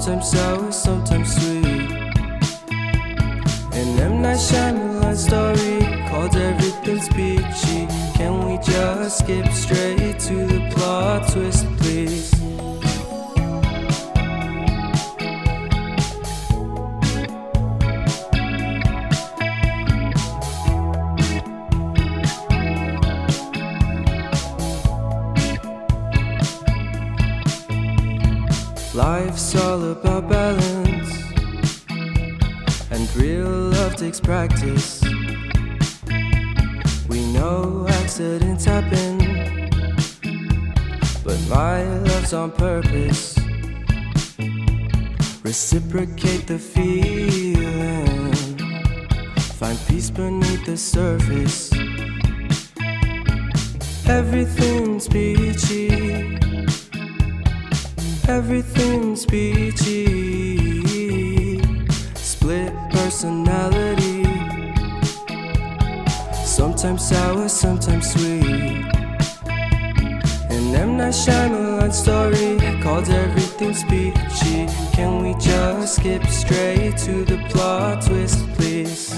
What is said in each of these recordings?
sometimes sour, sometimes sweet. An M. Night Shyamalan story called Everything's Peachy. Can we just skip straight to the plot twist, please? Life's all about balance, and real love takes practice. We know accidents happen, but my love's on purpose. Reciprocate the feeling, find peace beneath the surface. Everything's peachy, everything's peachy. Split personality, sometimes sour, sometimes sweet. An M. Night Shyamalan story called Everything's Peachy. Can we just skip straight to the plot twist, please?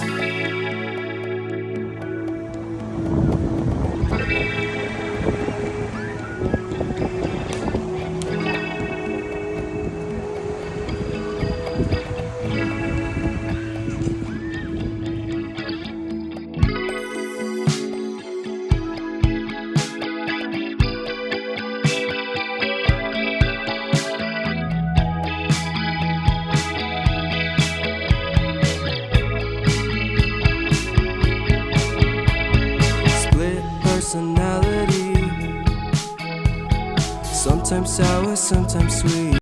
Personality, sometimes sour, sometimes sweet.